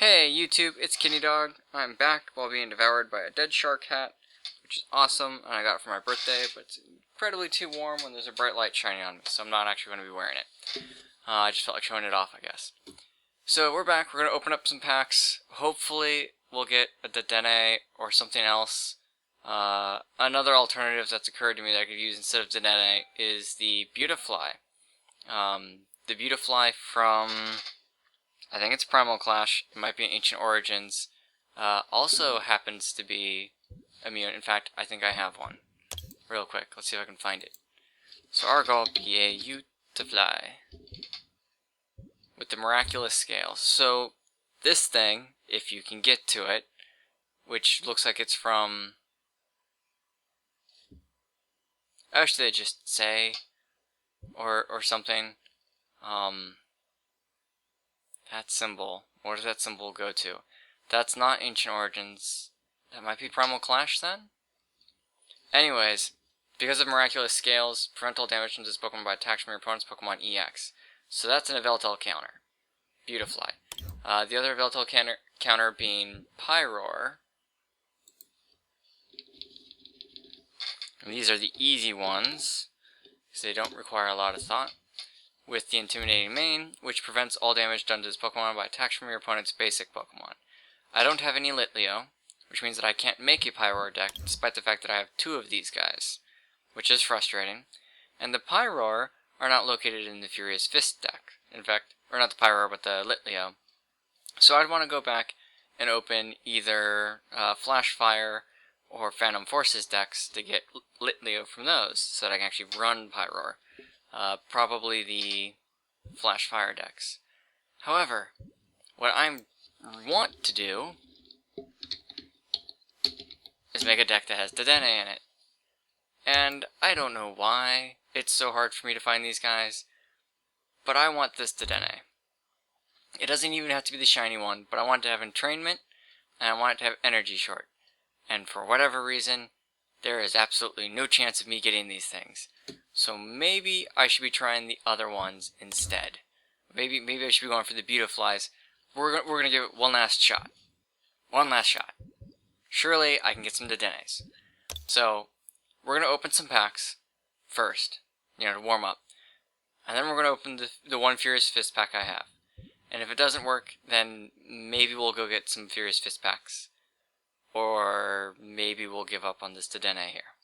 Hey YouTube, it's Kidneydog. I'm back while being devoured by a dead shark hat, which is awesome, and I got it for my birthday, but it's incredibly too warm when there's a bright light shining on me, so I'm not actually going to be wearing it. I just felt like showing it off, I guess. So we're back, we're going to open up some packs. Hopefully we'll get a Dedenne or something else. Another alternative that's occurred to me that I could use instead of Dedenne is the Beautifly. The Beautifly from, I think it's Primal Clash, it might be Ancient Origins, also happens to be immune. In fact, I think I have one. Real quick, let's see if I can find it. So Argal Beautifly with the Miraculous Scales. So this thing, if you can get to it, which looks like it's from, oh, should they just say, or something, that symbol, where does that symbol go to? That's not Ancient Origins. That might be Primal Clash then? Anyways, because of Miraculous Scales, prevent all damage from this Pokemon by attacks from your opponent's Pokemon EX. So that's an YveltelEX counter. Beautifly. The other YveltelEX counter being Pyroar. And these are the easy ones, because they don't require a lot of thought. With the Intimidating Mane, which prevents all damage done to this Pokemon by attacks from your opponent's basic Pokemon. I don't have any Litleo, which means that I can't make a Pyroar deck, despite the fact that I have two of these guys, which is frustrating. And the Pyroar are not located in the Furious Fist deck. In fact, or not the Pyroar, but the Litleo. So I'd want to go back and open either Flashfire or Phantom Forces decks to get Litleo from those, so that I can actually run Pyroar. Probably the Flashfire decks. However, what I want to do is make a deck that has Dedenne in it. And I don't know why it's so hard for me to find these guys, but I want this Dedenne. It doesn't even have to be the shiny one, but I want it to have Entrainment, and I want it to have Energy Short. And for whatever reason, there is absolutely no chance of me getting these things. So maybe I should be trying the other ones instead. Maybe I should be going for the Beautiflies. We're gonna give it one last shot. One last shot. Surely I can get some Dedennes. So we're gonna open some packs first, to warm up, and then we're gonna open the one Furious Fist pack I have. And if it doesn't work, then maybe we'll go get some Furious Fist packs, or maybe we'll give up on this Dedenne here.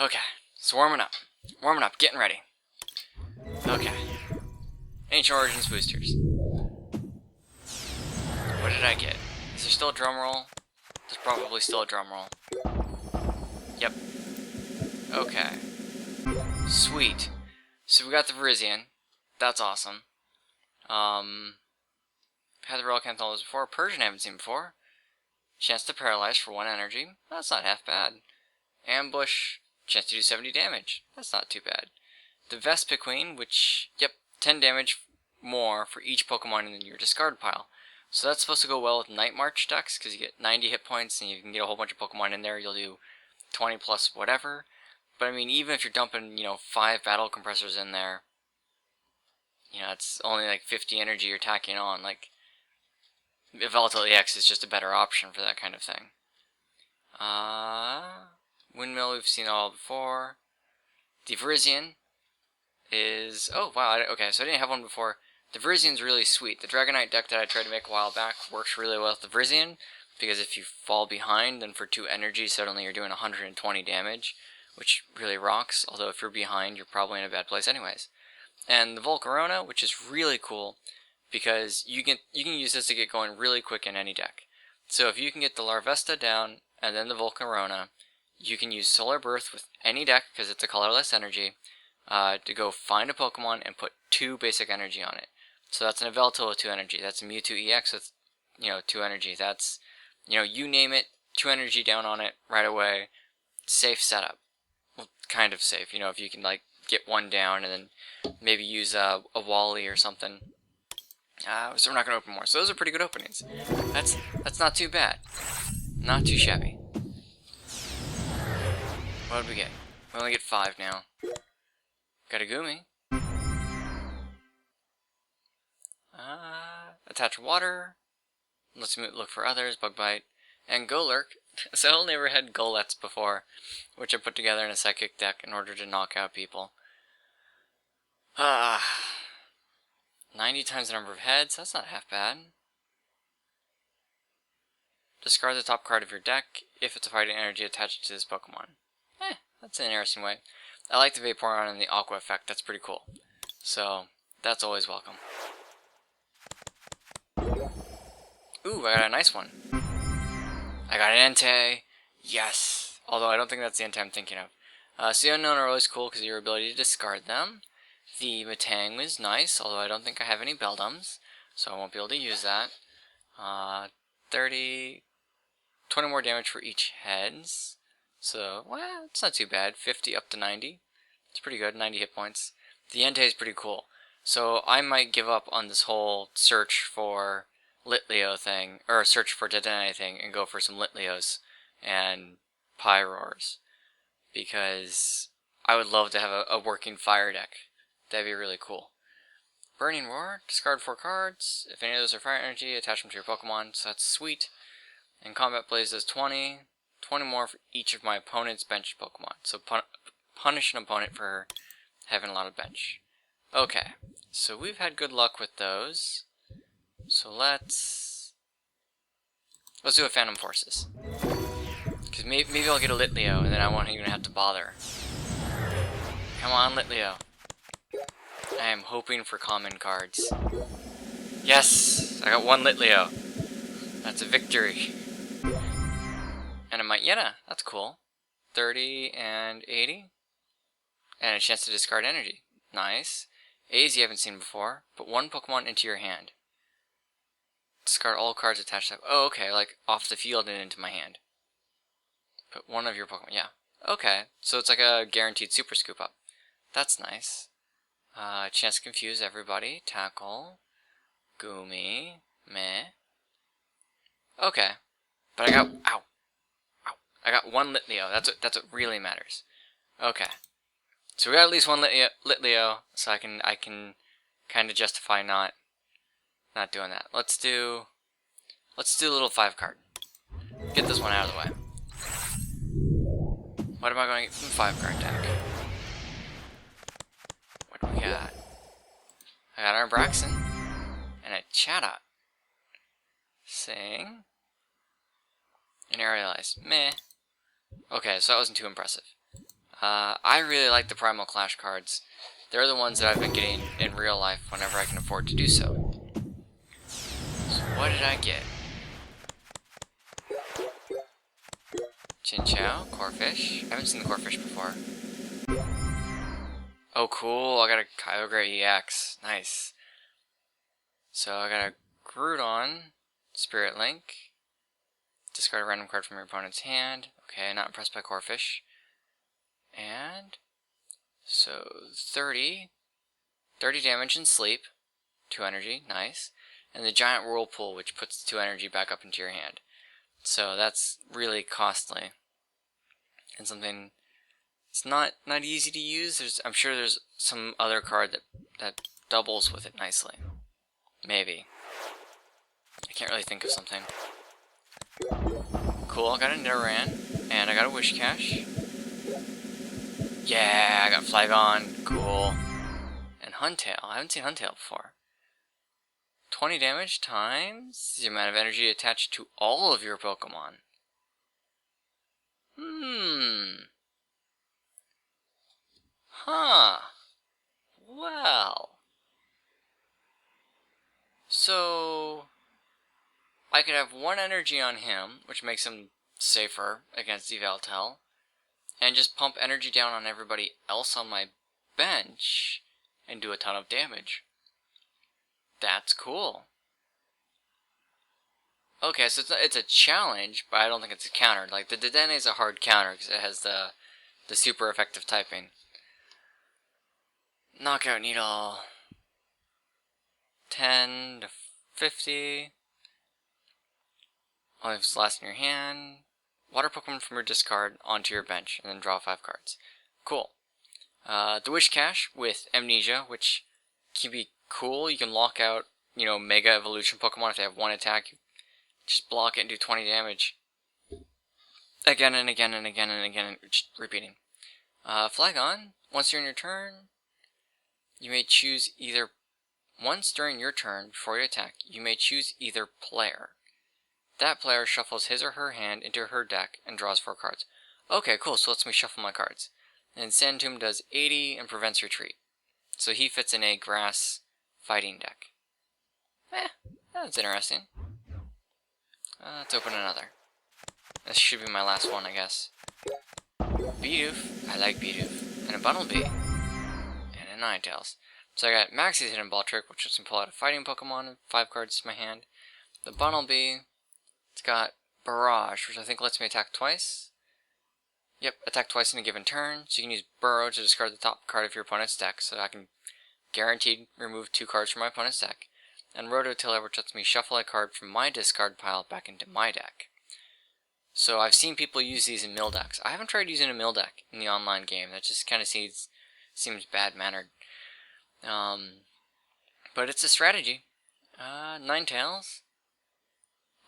Okay. So warming up, getting ready. Okay. Ancient Origins boosters. What did I get? Is there still a drum roll? There's probably still a drum roll. Yep. Okay. Sweet. So we got the Virizion. That's awesome. Had the Relic Anthologies before. Persian I haven't seen before. Chance to paralyze for 1 energy. That's not half bad. Ambush. Chance to do 70 damage. That's not too bad. The Vespiquen, which, 10 damage more for each Pokemon in your discard pile. So that's supposed to go well with Night March decks, because you get 90 hit points and you can get a whole bunch of Pokemon in there. You'll do 20 plus whatever. But I mean, even if you're dumping, 5 battle compressors in there, it's only like 50 energy you're tacking on. Like, YveltelEX is just a better option for that kind of thing. Windmill we've seen all before. The Virizion is, oh wow, okay, so I didn't have one before. The Virizion's really sweet. The Dragonite deck that I tried to make a while back works really well with the Virizion, because if you fall behind, then for 2 energy, suddenly you're doing 120 damage, which really rocks, although if you're behind, you're probably in a bad place anyways. And the Volcarona, which is really cool, because you can use this to get going really quick in any deck. So if you can get the Larvesta down, and then the Volcarona, you can use Solar Birth with any deck, because it's a colorless energy, to go find a Pokemon and put 2 basic energy on it. So that's an Yveltal with 2 energy. That's a MewtwoEX with, 2 energy. That's, you name it, 2 energy down on it right away. Safe setup. Well, kind of safe, if you can, get 1 down and then maybe use a Wally or something. So we're not going to open more. So those are pretty good openings. That's not too bad. Not too shabby. What did we get? We only get 5 now. Got a Gumi. Attach water. Let's look for others. Bug Bite and Golurk. So I only ever had Golets before, which I put together in a psychic deck in order to knock out people. 90 times the number of heads. That's not half bad. Discard the top card of your deck if it's a fighting energy attached to this Pokemon. That's an interesting way. I like the Vaporeon and the Aqua effect. That's pretty cool. So, that's always welcome. Ooh, I got a nice one. I got an Entei. Yes. Although I don't think that's the Entei I'm thinking of. So the Unknown are always cool because of your ability to discard them. The Metang was nice, although I don't think I have any Beldums, so I won't be able to use that. 20 more damage for each heads. So, well, it's not too bad. 50 up to 90. It's pretty good, 90 hit points. The Entei is pretty cool. So I might give up on this whole search for Litleo thing, or search for Dedenne thing, and go for some Litleos and Pyroars. Because I would love to have a working fire deck. That'd be really cool. Burning Roar, discard 4 cards. If any of those are fire energy, attach them to your Pokemon, so that's sweet. And Combat Blaze does 20 more for each of my opponent's bench Pokemon. So punish an opponent for having a lot of bench. Okay, so we've had good luck with those. So let's do a Phantom Forces. Because maybe I'll get a Litleo and then I won't even have to bother. Come on, Litleo. I am hoping for common cards. Yes! I got one Litleo. That's a victory. And a Mightyena. That's cool. 30 and 80. And a chance to discard energy. Nice. A's you haven't seen before. Put one Pokemon into your hand. Discard all cards attached to... Oh, okay. Like off the field and into my hand. Put one of your Pokemon... Yeah. Okay. So it's like a guaranteed Super Scoop Up. That's nice. Chance to confuse everybody. Tackle. Goomy. Meh. Okay. But I got... Ow. I got one Litleo. That's what really matters. Okay. So we got at least one Litleo, so I can kind of justify not doing that. Let's do a little 5 card. Get this one out of the way. What am I going to get from the 5 card deck? What do we got? I got our Braxton and a Chatot. Sing. And Aerialize. Meh. Okay, so that wasn't too impressive. I really like the Primal Clash cards. They're the ones that I've been getting in real life whenever I can afford to do so. So what did I get? Chinchou, Corphish. I haven't seen the Corphish before. Oh cool, I got a Kyogre EX. Nice. So I got a Groudon, Spirit Link. Discard a random card from your opponent's hand. Okay, not impressed by Corphish. And so 30 damage and sleep, 2 energy, nice. And the Giant Whirlpool, which puts 2 energy back up into your hand. So that's really costly. And something it's not easy to use. I'm sure there's some other card that doubles with it nicely. Maybe. I can't really think of something. Cool, I got a Nidoran, and I got a Wishcash. Yeah, I got Flygon, cool. And Huntail, I haven't seen Huntail before. 20 damage times the amount of energy attached to all of your Pokemon. Huh. Well. So I could have 1 energy on him, which makes him safer against Yveltel, and just pump energy down on everybody else on my bench and do a ton of damage. That's cool. Okay, so it's a challenge, but I don't think it's a counter. Like, the Dedenne is a hard counter because it has the super effective typing. Knockout Needle. 10 to 50. Only if it's last in your hand. Water Pokemon from your discard onto your bench, and then draw 5 cards. Cool. The Wishcash with Amnesia, which can be cool. You can lock out, Mega Evolution Pokemon if they have 1 attack. Just block it and do 20 damage. Again and again and again and again, just repeating. Flag on. Once you're in your turn, you may choose either... Once during your turn, before you attack, you may choose either player. That player shuffles his or her hand into her deck and draws 4 cards. Okay, cool, so lets me shuffle my cards. And Sand Tomb does 80 and prevents retreat. So he fits in a grass fighting deck. That's interesting. Let's open another. This should be my last one, I guess. Bidoof. I like Bidoof. And a Bunnelby. And a Ninetales. So I got Maxie's Hidden Ball Trick, which lets me pull out a fighting Pokemon and 5 cards to my hand. The Bunnelby, it's got Barrage, which I think lets me attack twice. Yep, attack twice in a given turn. So you can use Burrow to discard the top card of your opponent's deck, so I can guaranteed remove 2 cards from my opponent's deck. And Rototiller, which lets me shuffle a card from my discard pile back into my deck. So I've seen people use these in mill decks. I haven't tried using a mill deck in the online game. That just kind of seems bad-mannered. But it's a strategy. Ninetales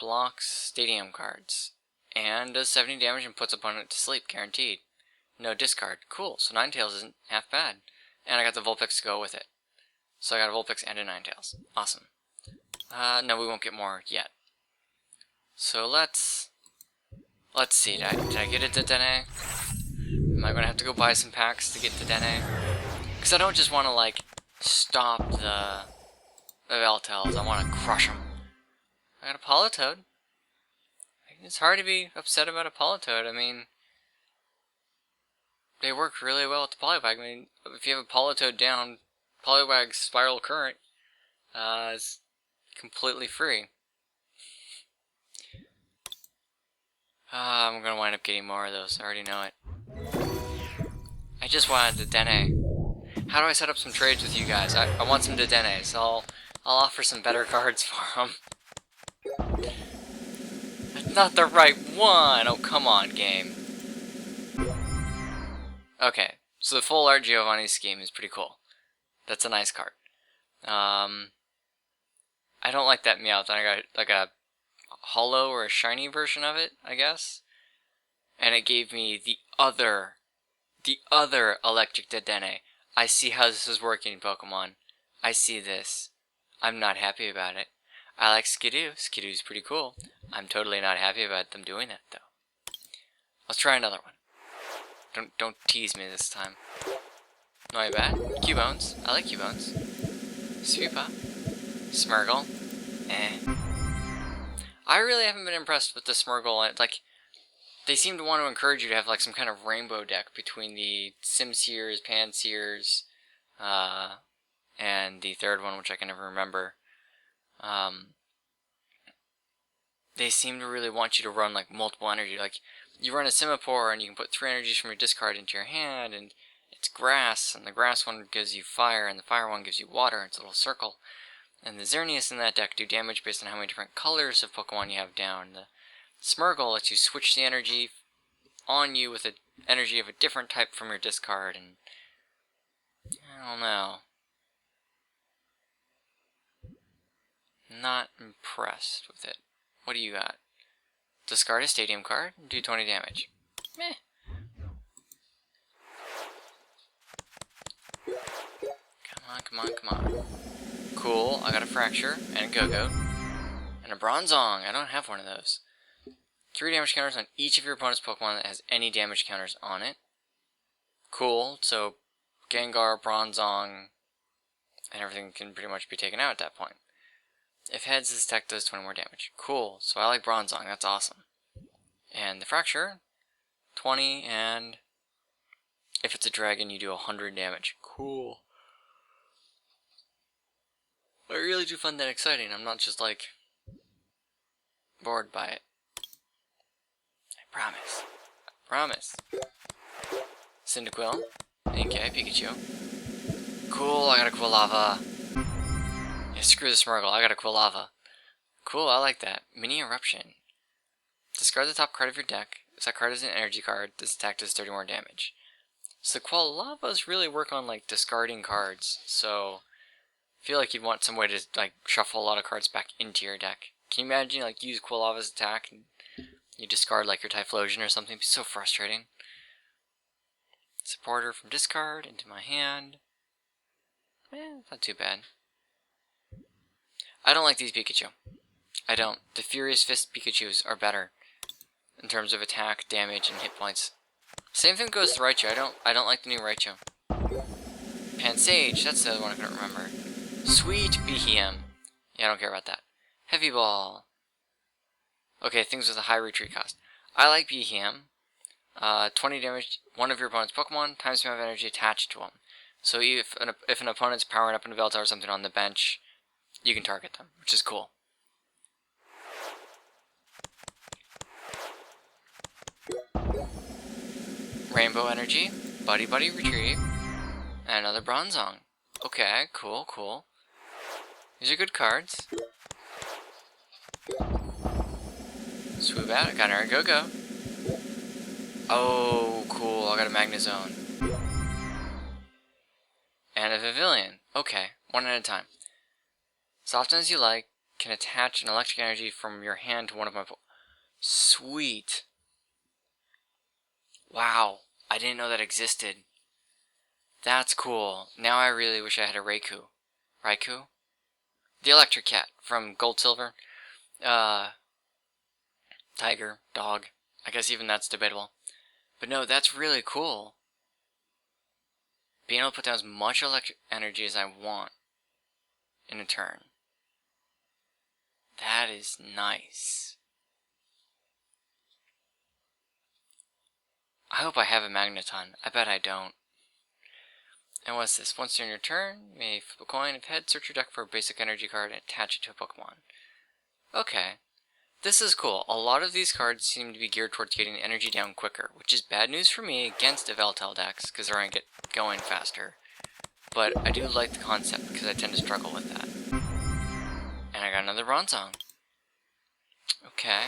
blocks stadium cards and does 70 damage and puts opponent to sleep, guaranteed. No discard. Cool. So Ninetales isn't half bad. And I got the Vulpix to go with it. So I got a Vulpix and a Ninetales. Awesome. No, we won't get more yet. So let's see. Did I get a Dedenne? Am I gonna have to go buy some packs to get Dedenne? Because I don't just want to like stop the Yveltels. I want to crush them. I got a Politoed. It's hard to be upset about a Politoed. I mean, they work really well with the Poliwag. I mean, if you have a Politoed down, Poliwag's Spiral Current is completely free. I'm gonna wind up getting more of those. I already know it. I just wanted the Dedenne. How do I set up some trades with you guys? I want some Dedenne, so I'll offer some better cards for them. That's not the right one! Oh, come on, game. Okay, so the full art Giovanni scheme is pretty cool. That's a nice card. I don't like that Meowth. I got like a hollow or a shiny version of it, I guess. And it gave me the other electric Dedenne. I see how this is working, Pokemon. I see this. I'm not happy about it. I like Skidoo. Skidoo's pretty cool. I'm totally not happy about them doing that, though. Let's try another one. Don't tease me this time. Not bad. Cubone. I like Cubone. Sweepa. Smeargle. I really haven't been impressed with the Smeargle. Like, they seem to want to encourage you to have like some kind of rainbow deck between the Simsears, Pansears, and the third one, which I can never remember. They seem to really want you to run like multiple energy. Like, you run a Simipour and you can put 3 energies from your discard into your hand, and it's grass, and the grass one gives you fire, and the fire one gives you water. It's a little circle. And the Xerneas in that deck do damage based on how many different colors of Pokemon you have down. The Smeargle lets you switch the energy on you with an energy of a different type from your discard, and I don't know. Not impressed with it. What do you got? Discard a stadium card, do 20 damage. Meh. Come on. Cool, I got a Fracture, and a Go-Goat, and a Bronzong. I don't have one of those. 3 damage counters on each of your opponent's Pokemon that has any damage counters on it. Cool, so Gengar, Bronzong, and everything can pretty much be taken out at that point. If heads, this deck does 20 more damage. Cool, so I like Bronzong, that's awesome. And the Fracture, 20, and if it's a dragon, you do 100 damage. Cool. I really do find that exciting. I'm not just like bored by it. I promise. Cyndaquil, Inkay, Pikachu. Cool, I got a Quilava. Yeah, screw the Smeargle, I got a Quilava. Cool, I like that. Mini Eruption. Discard the top card of your deck. If that card is an energy card, this attack does 30 more damage. So the Quilavas really work on like discarding cards, so I feel like you'd want some way to like shuffle a lot of cards back into your deck Can you imagine, like, use Quilava's attack and you discard, like, your Typhlosion or something? It'd be so frustrating. Supporter from discard into my hand. Not too bad. I don't like these Pikachu. I don't. The Furious Fist Pikachus are better in terms of attack, damage, and hit points. Same thing goes to Raichu. I don't like the new Raichu. Pansage, that's the other one I couldn't remember. Sweet Behem. Yeah, I don't care about that. Heavy Ball. Okay, things with a high retreat cost. I like Behem. 20 damage, one of your opponent's Pokemon, times the amount of energy attached to them. So if an opponent's powering up an Yveltal or something on the bench, you can target them, which is cool. Rainbow Energy, Buddy Buddy Retrieve, and another Bronzong. Okay, cool, cool. These are good cards. Swoobat, I got an Go-Go. Oh, cool, I got a Magnezone. And a Pavilion. Okay, one at a time. Soften as you like, can attach an electric energy from your hand to one of my... Sweet. Wow, I didn't know that existed. That's cool. Now I really wish I had a Raikou. Raikou? The Electric Cat from Gold Silver. Tiger, dog. I guess even that's debatable. But no, that's really cool. Being able to put down as much electric energy as I want in a turn. That is nice. I hope I have a Magneton. I bet I don't. And what's this? Once during your turn, you may flip a coin. If head, search your deck for a basic energy card and attach it to a Pokemon. Okay. This is cool. A lot of these cards seem to be geared towards getting energy down quicker, which is bad news for me against Yveltal decks, because they're going to get going faster. But I do like the concept, because I tend to struggle with that. And I got another Bronzong. Okay.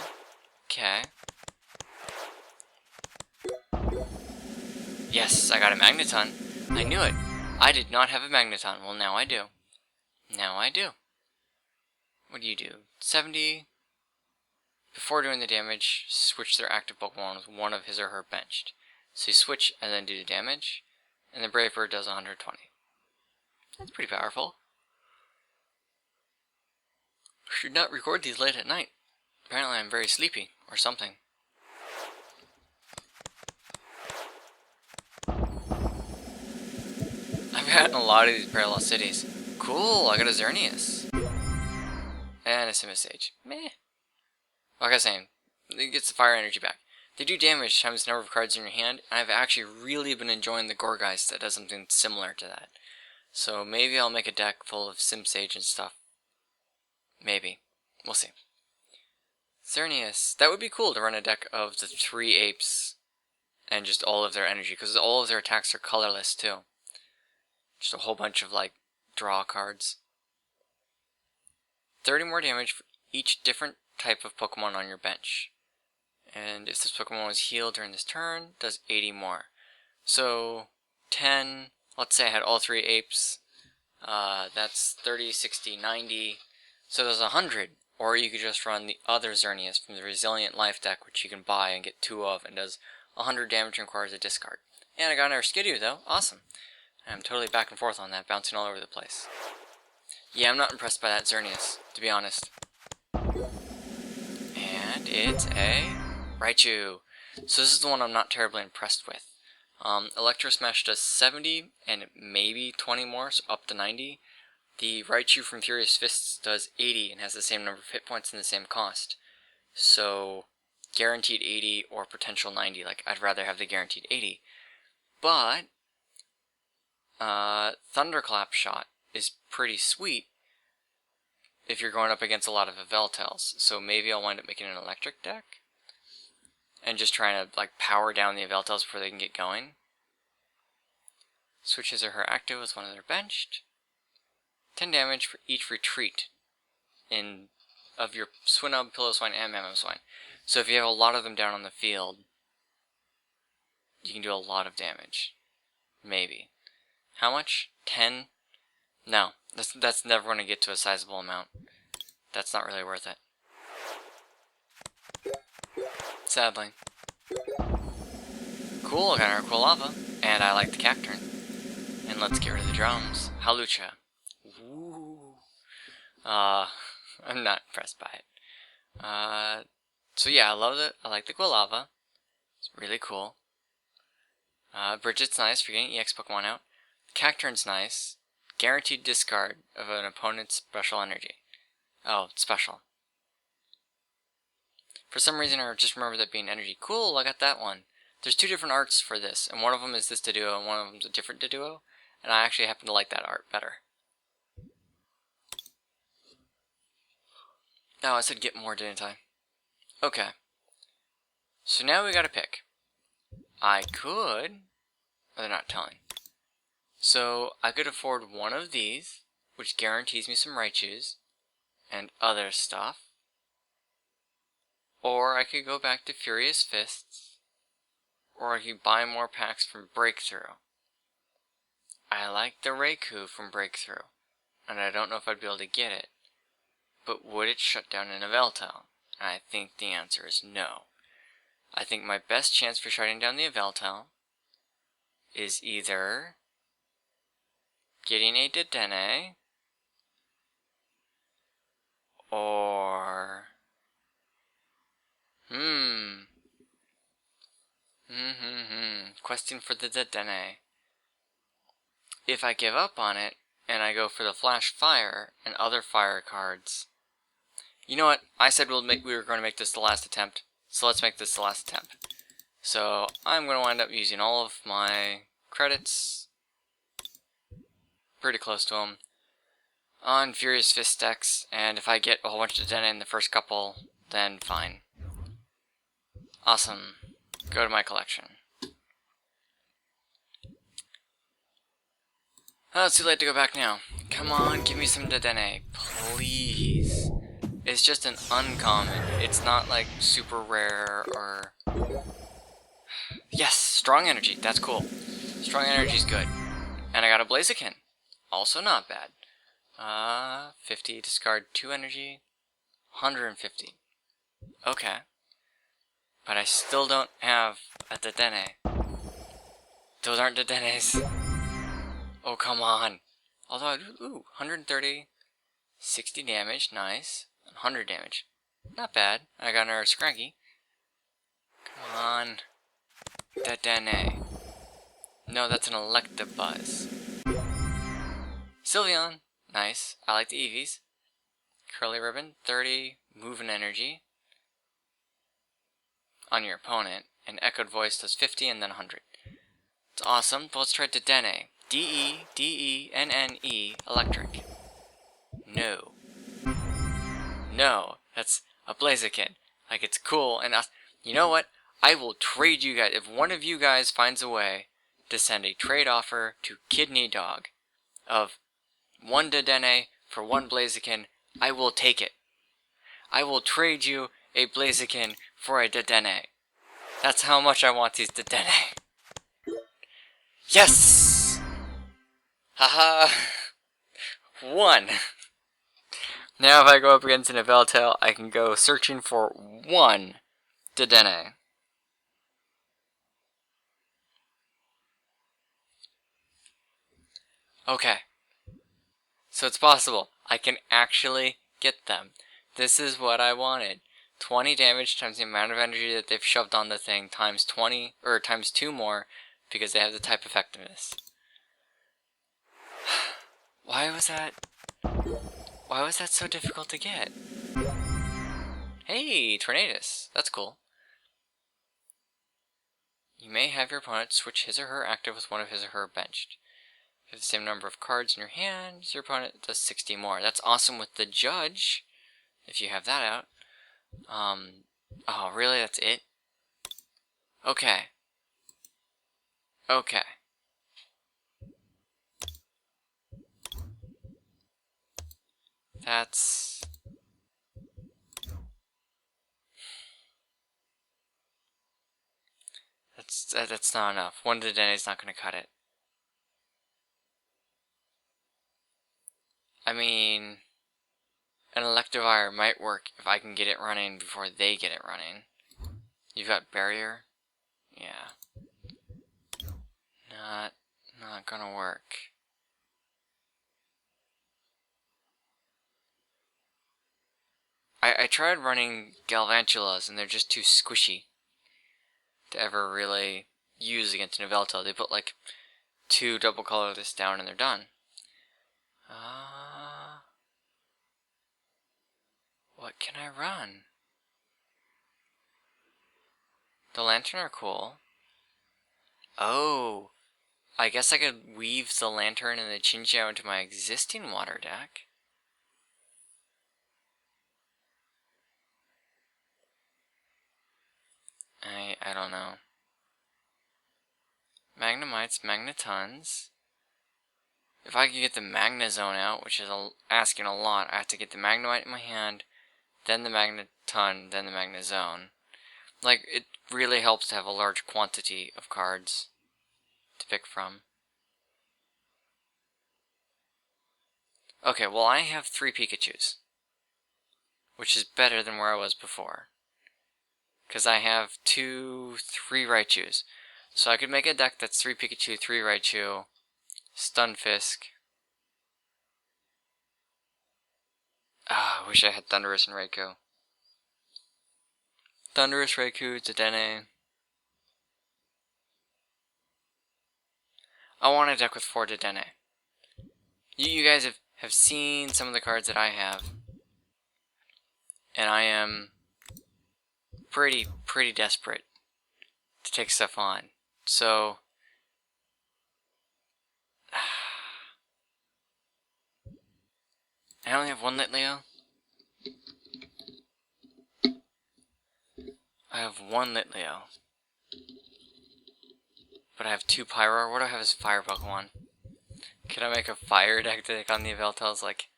Okay. Yes, I got a Magneton. I knew it. I did not have a Magneton. Well, now I do. Now I do. What do? 70... Before doing the damage, switch their active Pokemon with one of his or her benched. So you switch and then do the damage, and the Brave Bird does 120. That's pretty powerful. Should not record these late at night. Apparently I'm very sleepy, or something. I've had a lot of these parallel cities. Cool, I got a Xerneas. And a Simisage. Meh. Like I was saying, it gets the fire energy back. They do damage times the number of cards in your hand, and I've actually really been enjoying the Gourgeist that does something similar to that. So maybe I'll make a deck full of Simisage and stuff. Maybe. We'll see. Xerneas. That would be cool to run a deck of the 3 apes and just all of their energy, because all of their attacks are colorless too. Just a whole bunch of, like, draw cards. 30 more damage for each different type of Pokemon on your bench. And if this Pokemon was healed during this turn, does 80 more. So 10, let's say I had all 3 apes, that's 30, 60, 90, so there's 100. Or you could just run the other Xerneas from the Resilient Life deck, which you can buy and get 2 of, and does 100 damage and requires a discard. And I got another Skidoo though, awesome. I'm totally back and forth on that, bouncing all over the place. Yeah, I'm not impressed by that Xerneas, to be honest. And it's a Raichu. So this is the one I'm not terribly impressed with. Electro Smash does 70 and maybe 20 more, so up to 90. The Raichu from Furious Fists does 80 and has the same number of hit points and the same cost. So guaranteed 80 or potential 90. Like, I'd rather have the guaranteed 80. But Thunderclap Shot is pretty sweet if you're going up against a lot of Yveltals. So maybe I'll wind up making an electric deck and just trying to, like, power down the Yveltals before they can get going. Switch his or her active with one of their benched. 10 damage for each retreat of your Swinub, Pillow-Swine, and Mamoswine. So if you have a lot of them down on the field, you can do a lot of damage. Maybe. How much? 10? No. That's never going to get to a sizable amount. That's not really worth it. sadly. Cool, I got our cool lava, and I like the cacturn. And let's get rid of the drums. Halucha. Ooh. I'm not impressed by it. So yeah, I love it. I like the Gualava. It's really cool. Bridget's nice for getting EX Pokemon out. Cacturn's nice. Guaranteed discard of an opponent's special energy. Oh, it's special. For some reason I just remember that being energy. Cool, I got that one. There's two different arts for this, and one of them is this Deduo, and one of them is a different Deduo, and I actually happen to like that art better. Oh, I said get more, didn't I? Okay. So now we gotta pick. I could... Oh, they're not telling. So, I could afford one of these, which guarantees me some Raichus, and other stuff. Or I could go back to Furious Fists, or I could buy more packs from Breakthrough. I like the Raikou from Breakthrough, and I don't know if I'd be able to get it. But would it shut down in Yveltal? And I think the answer is no. I think my best chance for shutting down the Yveltal is either getting a Dedenne or questing for the Dedenne. If I give up on it and I go for the flashfire and other fire cards, you know what? I said we were going to make this the last attempt, so let's make this the last attempt. So I'm going to wind up using all of my credits, pretty close to them, on Furious Fist decks, and if I get a whole bunch of Dedenne in the first couple, then fine. Awesome. Go to my collection. Oh, it's too late to go back now. Come on, give me some Dedenne, please. It's just an uncommon. It's not like super rare or... Yes, strong energy. That's cool. Strong energy's good. And I got a Blaziken. Also not bad. 50, discard 2 energy. 150. Okay. But I still don't have a Dedenne. Those aren't Dedennes. Oh, come on. Although I do, 130, 60 damage, nice. 100 damage. Not bad. I got another Scraggy. Come on. Dedenne. No, that's an Electabuzz. Sylveon. Nice. I like the Eevees. Curly Ribbon. 30 moving energy on your opponent. And Echoed Voice does 50 and then 100. It's awesome. But let's try Dedenne. D-E-D-E-N-N-E. Electric. No. No. That's a Blaziken. Like, it's cool. And you know what? I will trade you guys. If one of you guys finds a way to send a trade offer to Kidneydog of 1 Dedenne for 1 Blaziken, I will take it. I will trade you a Blaziken for a Dedenne. That's how much I want these Dedenne. Yes! Haha. 1. Now if I go up against an Yveltal, I can go searching for 1 Dedenne. Okay. So it's possible. I can actually get them. This is what I wanted. 20 damage times the amount of energy that they've shoved on the thing times 20, or times 2 more, because they have the type effectiveness. Why was that so difficult to get? Hey, Tornadus. That's cool. You may have your opponent switch his or her active with one of his or her benched. If you have the same number of cards in your hand, your opponent does 60 more. That's awesome with the Judge, if you have that out. Oh, really? That's it? Okay. Okay. That's not enough. 1 Dedenne is not going to cut it. I mean, an Electivire might work if I can get it running before they get it running. You've got barrier? Yeah. Not gonna work. I tried running Galvantulas and they're just too squishy to ever really use against an Yveltal. They put like 2 double colorless down and they're done. What can I run? The lantern are cool. Oh, I guess I could weave the lantern and the Chinchou into my existing water deck. I don't know. Magnemites, Magnetons. If I could get the Magnezone out, which is asking a lot, I have to get the Magnemite in my hand, then the Magneton, then the Magnezone. Like, it really helps to have a large quantity of cards to pick from. Okay, well I have 3 Pikachus, which is better than where I was before. Because I have 3 Raichus. So I could make a deck that's 3 Pikachu, 3 Raichu, Stunfisk. I wish I had Thundurus and Raikou. Thundurus, Raikou, Dedenne. I want a deck with 4 Dedenne. You guys have seen some of the cards that I have. And I am pretty desperate to take stuff on. So I only have 1 Litleo. I have 1 Litleo. But I have 2 Pyroar. What do I have as fire Pokemon? Could I make a fire deck to take on the Yveltals? Like,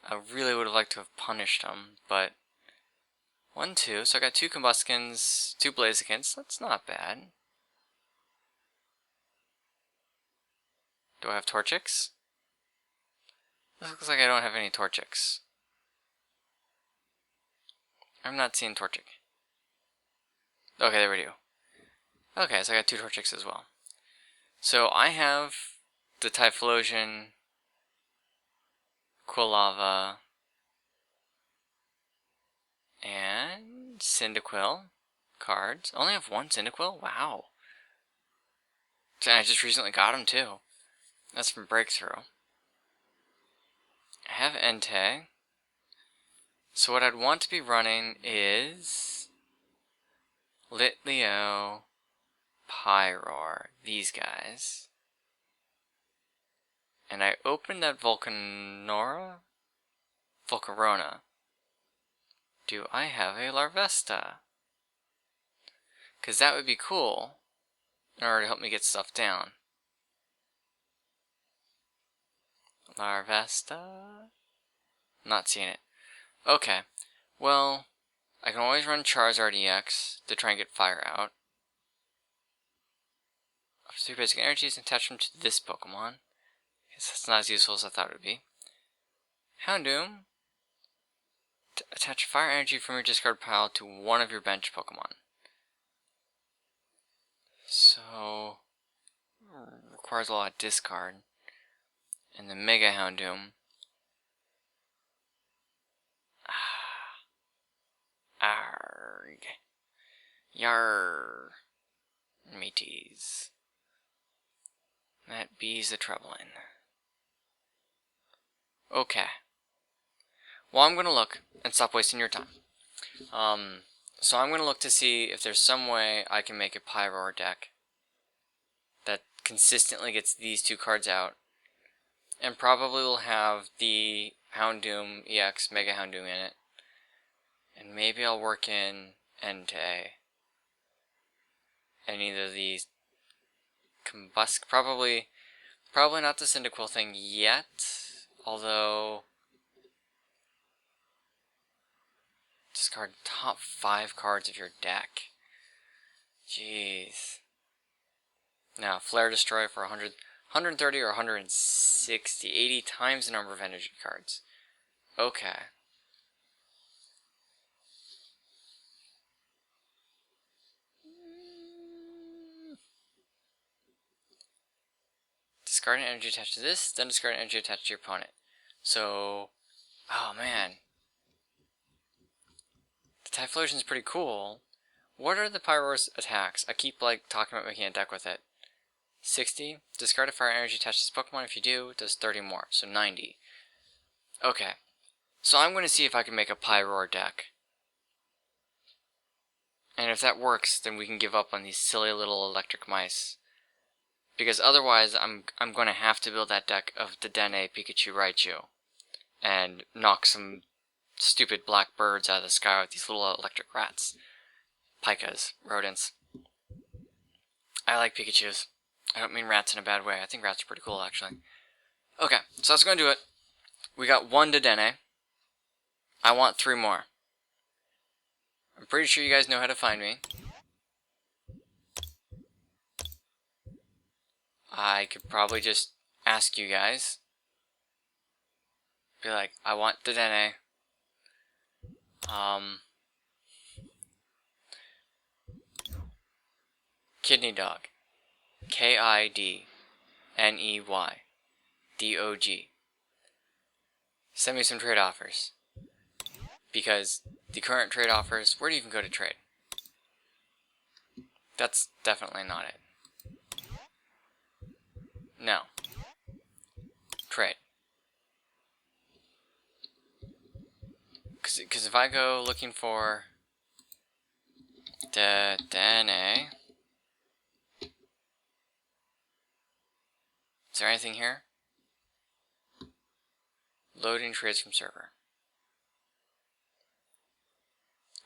I really would have liked to have punished them, but 1, 2. So I got 2 Combustions, 2 Blazikins. That's not bad. Do I have Torchics? This looks like I don't have any Torchics. I'm not seeing Torchic. Okay, there we go. Okay, so I got 2 Torchics as well. So I have the Typhlosion, Quilava, and Cyndaquil cards. I only have 1 Cyndaquil? Wow. I just recently got him too. That's from Breakthrough. I have Entei. So what I'd want to be running is Litleo, Pyroar, these guys. And I opened that Volcarona. Do I have a Larvesta? Because that would be cool in order to help me get stuff down. Larvesta? Not seeing it. Okay. Well, I can always run Charizard EX to try and get fire out. 3 basic energies and attach them to this Pokemon. Guess that's not as useful as I thought it would be. Houndoom. Attach fire energy from your discard pile to one of your bench Pokemon. So, requires a lot of discard. And the Mega Houndoom. Arg. Yar. Mateys. That be's the troubling. Okay. Well, I'm going to look and stop wasting your time. So I'm going to look to see if there's some way I can make a Pyroar deck that consistently gets these 2 cards out. And probably will have the Houndoom EX Mega Houndoom in it. And maybe I'll work in Entei. And either these probably not the Cyndaquil thing yet. Although discard top 5 cards of your deck. Jeez. Now, Flare Destroy for 130 or 160. 80 times the number of energy cards. Okay. discard an energy attached to this, then discard an energy attached to your opponent. So, oh man. The Typhlosion's pretty cool. What are the Pyroar's attacks? I keep like talking about making a deck with it. 60. Discard a fire energy attached to this Pokemon. If you do, it does 30 more, so 90. Okay. So I'm going to see if I can make a Pyroar deck. And if that works, then we can give up on these silly little electric mice. Because otherwise, I'm going to have to build that deck of Dedenne, Pikachu, Raichu. And knock some stupid black birds out of the sky with these little electric rats. Pikas, rodents. I like Pikachus. I don't mean rats in a bad way. I think rats are pretty cool, actually. Okay, so that's going to do it. We got 1 Dedenne. I want 3 more. I'm pretty sure you guys know how to find me. I could probably just ask you guys. Be like, I want Dedenne. Kidneydog. Kidneydog. Send me some trade offers. Because the current trade offers, where do you even go to trade? That's definitely not it. No. Trade. Because if I go looking for Dedenne, is there anything here? Loading trades from server.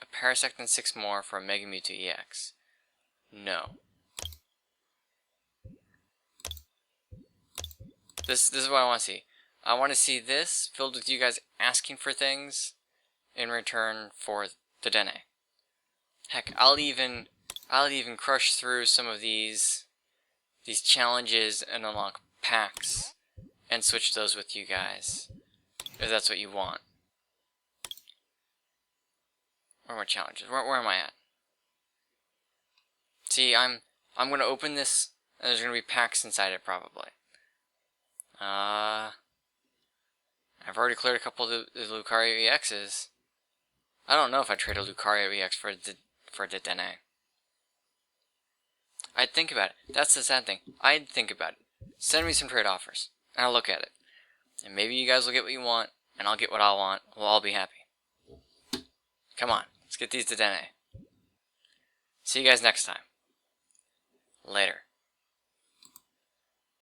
A Parasect and 6 more for a Mega MewtwoEX. No. This is what I want to see. I want to see this filled with you guys asking for things in return for the Dedenne. Heck, I'll even crush through some of these challenges and unlock packs and switch those with you guys if that's what you want. Where are my challenges? Where am I at? See, I'm gonna open this and there's gonna be packs inside it probably. I've already cleared a couple of the Lucario EXs. I don't know if I'd trade a Lucario EX for Dedenne. I'd think about it. That's the sad thing. I'd think about it. Send me some trade offers, and I'll look at it. And maybe you guys will get what you want, and I'll get what I want. We'll all be happy. Come on, let's get these Dedenne. See you guys next time. Later.